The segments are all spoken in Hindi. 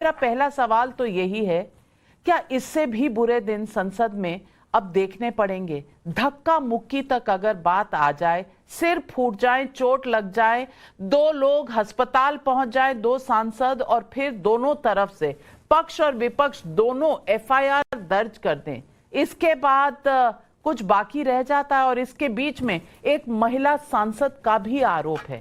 मेरा पहला सवाल तो यही है, क्या इससे भी बुरे दिन संसद में अब देखने पड़ेंगे? धक्का मुक्की तक अगर बात आ जाए, सिर फूट जाए, चोट लग जाए, दो लोग अस्पताल पहुंच जाए, दो सांसद, और फिर दोनों तरफ से पक्ष और विपक्ष दोनों एफआईआर दर्ज कर दें, इसके बाद कुछ बाकी रह जाता है। और इसके बीच में एक महिला सांसद का भी आरोप है।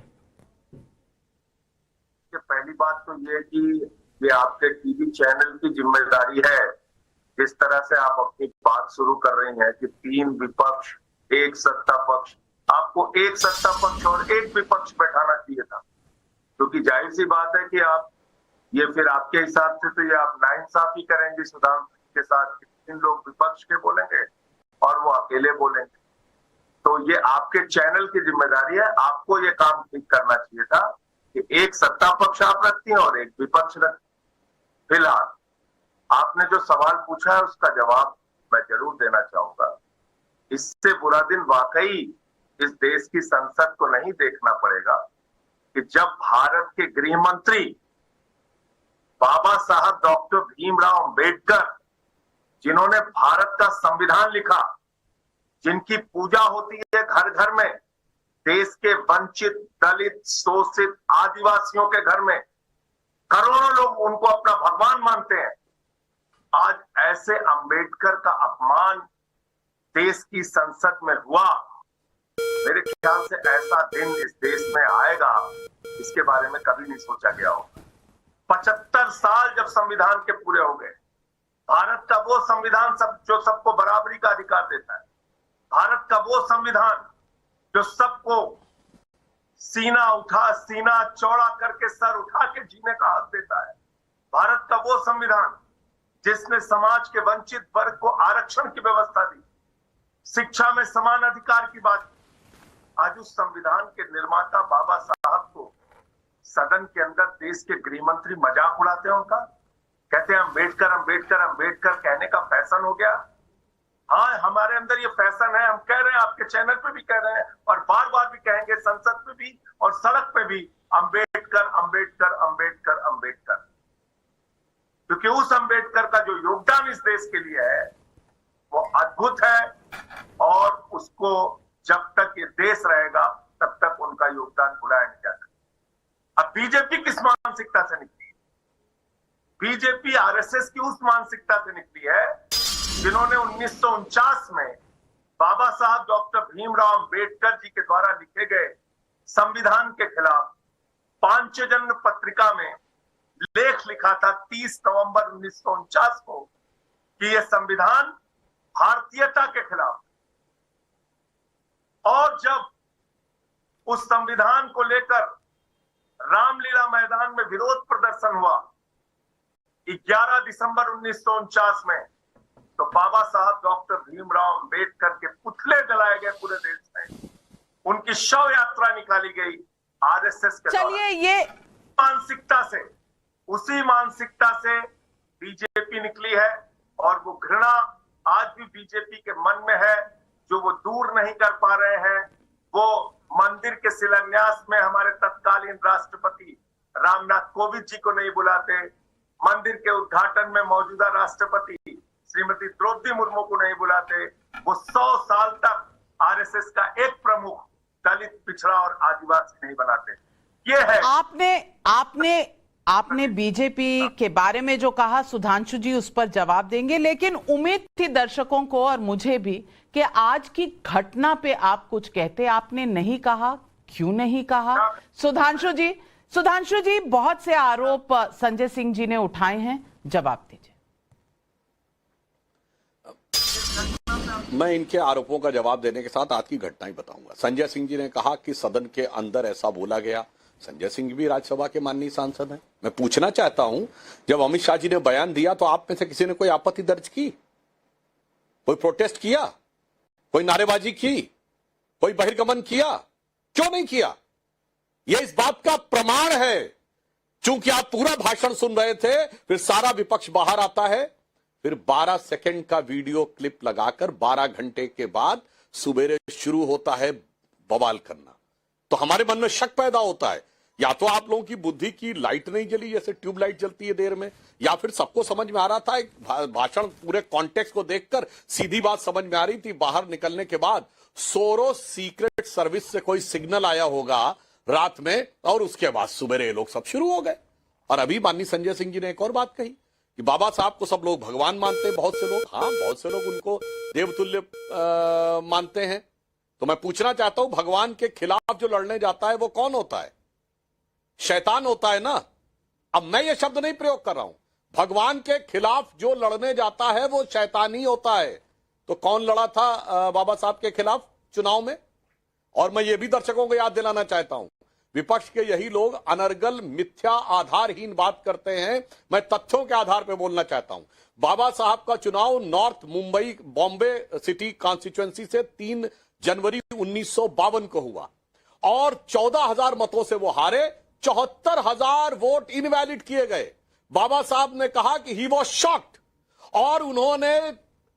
पहली बात तो ये कि ये आपके टीवी चैनल की जिम्मेदारी है, जिस तरह से आप अपनी बात शुरू कर रही हैं कि 3 विपक्ष, 1 सत्ता पक्ष, आपको 1 सत्ता पक्ष और 1 विपक्ष बैठाना चाहिए था, क्योंकि जाहिर सी बात है कि आप ये फिर आपके हिसाब से तो ये आप नाइंसाफी करेंगे सुधांशु के साथ, 3 लोग विपक्ष के बोलेंगे और वो अकेले बोलेंगे। तो ये आपके चैनल की जिम्मेदारी है, आपको ये काम ठीक करना चाहिए था कि 1 सत्ता पक्ष आप रखती हैं और 1 विपक्ष रखती। फिलहाल आपने जो सवाल पूछा है उसका जवाब मैं जरूर देना चाहूंगा। इससे बुरा दिन वाकई इस देश की संसद को नहीं देखना पड़ेगा कि जब भारत के गृह मंत्री बाबा साहब डॉक्टर भीमराव अंबेडकर, जिन्होंने भारत का संविधान लिखा, जिनकी पूजा होती है घर घर में, देश के वंचित, दलित, शोषित आदिवासियों के घर में करोड़ों लोग उनको अपना भगवान मानते हैं, आज ऐसे अंबेडकर का अपमान देश की संसद में हुआ। मेरे ख्याल से ऐसा दिन इस देश में आएगा, इसके बारे में कभी नहीं सोचा गया होगा। 75 साल जब संविधान के पूरे हो गए, भारत का वो संविधान जो सबको बराबरी का अधिकार देता है, भारत का वो संविधान जो सबको सीना चौड़ा करके सर उठा के जीने का हक देता है, भारत का वो संविधान जिसने समाज के वंचित वर्ग को आरक्षण की व्यवस्था दी, शिक्षा में समान अधिकार की बात की, आज उस संविधान के निर्माता बाबा साहब को सदन के अंदर देश के गृह मंत्री मजाक उड़ाते हैं उनका, कहते हैं अंबेडकर अंबेडकर अंबेडकर कहने का फैशन हो गया। हाँ, हमारे अंदर ये फैशन है, हम कह रहे हैं, आपके चैनल पे भी कह रहे हैं और बार बार भी कहेंगे, संसद पे भी और सड़क पे भी, अंबेडकर अंबेडकर अंबेडकर अंबेडकर, क्योंकि उस अंबेडकर का जो योगदान इस देश के लिए है वो अद्भुत है और उसको जब तक ये देश रहेगा तब तक उनका योगदान भुलाया नहीं जा सकता। अब बीजेपी किस मानसिकता से निकली है? बीजेपी आरएसएस की उस मानसिकता से निकली है जिन्होंने 1949 में बाबा साहब डॉक्टर भीमराव अंबेडकर जी के द्वारा लिखे गए संविधान के खिलाफ पांचजन्य पत्रिका में लेख लिखा था 30 नवंबर 1949 को कि यह संविधान भारतीयता के खिलाफ। और जब उस संविधान को लेकर रामलीला मैदान में विरोध प्रदर्शन हुआ 11 दिसंबर 1949 में, तो बाबा साहब डॉक्टर भीमराव अंबेडकर के पुतले जलाए गए पूरे देश में, उनकी शव यात्रा निकाली गई आरएसएस के द्वारा। चलिए, ये मानसिकता से, उसी मानसिकता से बीजेपी निकली है और वो घृणा आज भी बीजेपी के मन में है, जो वो दूर नहीं कर पा रहे हैं। वो मंदिर के शिलान्यास में हमारे तत्कालीन राष्ट्रपति रामनाथ कोविंद जी को नहीं बुलाते, मंदिर के उद्घाटन में मौजूदा राष्ट्रपति श्रीमती द्रौपदी मुर्मू को नहीं बुलाते, वो 100 साल तक आरएसएस का एक प्रमुख दलित, पिछड़ा और आदिवासी नहीं बनाते। ये है। आपने बीजेपी के बारे में जो कहा, सुधांशु जी उस पर जवाब देंगे, लेकिन उम्मीद थी दर्शकों को और मुझे भी कि आज की घटना पे आप कुछ कहते। आपने नहीं कहा, क्यों नहीं कहा? सुधांशु जी, बहुत से आरोप संजय सिंह जी ने उठाए हैं, जवाब दीजिए। मैं इनके आरोपों का जवाब देने के साथ आज की घटना ही बताऊंगा। संजय सिंह जी ने कहा कि सदन के अंदर ऐसा बोला गया। संजय सिंह भी राज्यसभा के माननीय सांसद हैं। मैं पूछना चाहता हूं, जब अमित शाह जी ने बयान दिया तो आप में से किसी ने कोई आपत्ति दर्ज की? कोई प्रोटेस्ट किया? कोई नारेबाजी की? कोई बहिर्गमन किया? क्यों नहीं किया? यह इस बात का प्रमाण है, चूंकि आप पूरा भाषण सुन रहे थे, फिर सारा विपक्ष बाहर आता है, फिर 12 सेकंड का वीडियो क्लिप लगाकर 12 घंटे के बाद सुबेरे शुरू होता है बवाल करना। तो हमारे मन में शक पैदा होता है, या तो आप लोगों की बुद्धि की लाइट नहीं जली जैसे ट्यूबलाइट जलती है देर में, या फिर सबको समझ में आ रहा था, एक भाषण पूरे कॉन्टेक्स्ट को देखकर सीधी बात समझ में आ रही थी। बाहर निकलने के बाद सोरो सीक्रेट सर्विस से कोई सिग्नल आया होगा रात में, और उसके बाद सुबह ये लोग सब शुरू हो गए। और अभी माननीय संजय सिंह जी ने एक और बात कही कि बाबा साहब को सब लोग भगवान मानते हैं, बहुत से लोग, हाँ बहुत से लोग उनको देवतुल्य मानते हैं। तो मैं पूछना चाहता हूं, भगवान के खिलाफ जो लड़ने जाता है वो कौन होता है? शैतान होता है ना। अब मैं ये शब्द नहीं प्रयोग कर रहा हूं, भगवान के खिलाफ जो लड़ने जाता है वो शैतान ही होता है। तो कौन लड़ा था बाबा साहब के खिलाफ चुनाव में? और मैं ये भी दर्शकों को याद दिलाना चाहता हूं, विपक्ष के यही लोग अनर्गल मिथ्या आधारहीन बात करते हैं। मैं तथ्यों के आधार पर बोलना चाहता हूं। बाबा साहब का चुनाव north Mumbai Bombay city constituency से 3 जनवरी 1952 को हुआ और 14,000 मतों से वो हारे। 74,000 वोट इनवैलिड किए गए। बाबा साहब ने कहा कि ही वॉज शॉक्ड और उन्होंने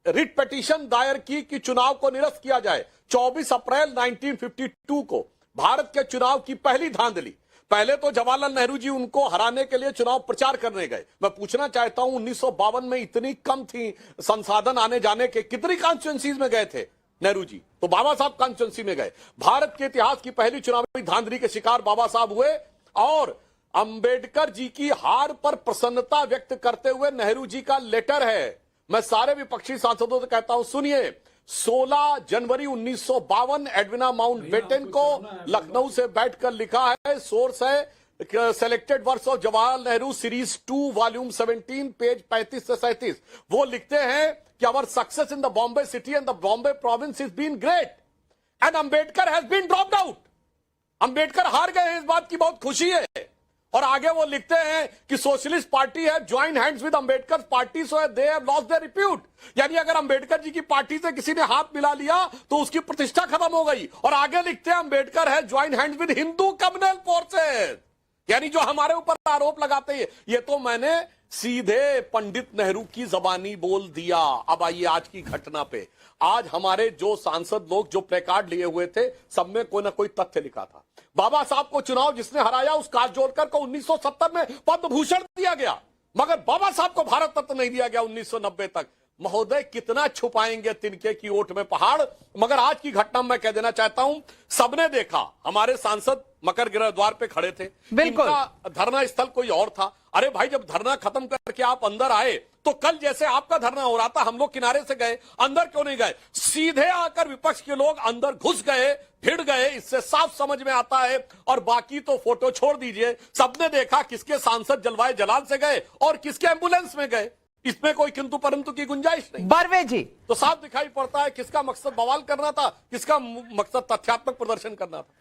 रिट पिटीशन दायर की कि चुनाव को निरस्त किया जाए। 24 अप्रैल 1952 को भारत के चुनाव की पहली धांधली। पहले तो जवाहरलाल नेहरू जी उनको हराने के लिए चुनाव प्रचार करने गए। मैं पूछना चाहता हूं, 1952 में इतनी कम थी संसाधन आने जाने के, कितनी कॉन्स्टिट्यूएंसीज में गए थे नेहरू जी? तो बाबा साहब कॉन्स्टिट्यूएंसी में गए। भारत के इतिहास की पहली चुनावी धांधली के शिकार बाबा साहब हुए और अंबेडकर जी की हार पर प्रसन्नता व्यक्त करते हुए नेहरू जी का लेटर है। मैं सारे विपक्षी सांसदों से कहता हूं, सुनिए। 16 जनवरी 1952 एडविना माउंटबेटन को लखनऊ से बैठकर लिखा है। सोर्स है selected works of Jawaharlal Nehru series 2 volume 17 page 35 से 37। वो लिखते हैं कि our success in the Bombay city and the Bombay province is been great and Ambedkar has been dropped out. Ambedkar हार गए हैं, इस बात की बहुत खुशी है। और आगे वो लिखते हैं कि सोशलिस्ट पार्टी है join hands with Ambedkar party so they have lost their repute. यानी अगर अंबेडकर जी की पार्टी से किसी ने हाथ मिला लिया तो उसकी प्रतिष्ठा खत्म हो गई। और आगे लिखते हैं अंबेडकर है join hands with Hindu communal forces. यानी जो हमारे ऊपर आरोप लगाते हैं, ये तो मैंने सीधे पंडित नेहरू की जबानी बोल दिया। अब आइए आज की घटना पे। आज हमारे जो सांसद लोग जो प्ले कार्ड लिए हुए थे, सब में कोई ना कोई तथ्य लिखा था। बाबा साहब को चुनाव जिसने हराया उस काशजोलकर को 1970 में पद्म भूषण दिया गया, मगर बाबा साहब को भारत रत्न नहीं दिया गया 1990 तक। महोदय, कितना छुपाएंगे तिनके की ओट में पहाड़। मगर आज की घटना मैं कह देना चाहता हूं, सबने देखा। हमारे सांसद मकर गृह द्वार पे खड़े थे, इनका धरना स्थल कोई और था। अरे भाई, जब धरना खत्म करके आप अंदर आए तो कल जैसे आपका धरना हो रहा था, हम लोग किनारे से गए, अंदर क्यों नहीं गए? सीधे आकर विपक्ष के लोग अंदर घुस गए, भिड़ गए। इससे साफ समझ में आता है। और बाकी तो फोटो छोड़ दीजिए, सबने देखा किसके सांसद जलवाए जलाल से गए और किसके एम्बुलेंस में गए। इसमें कोई किंतु परंतु की गुंजाइश नहीं। बरवे जी, तो साफ दिखाई पड़ता है किसका मकसद बवाल करना था, किसका मकसद तथ्यात्मक प्रदर्शन करना था।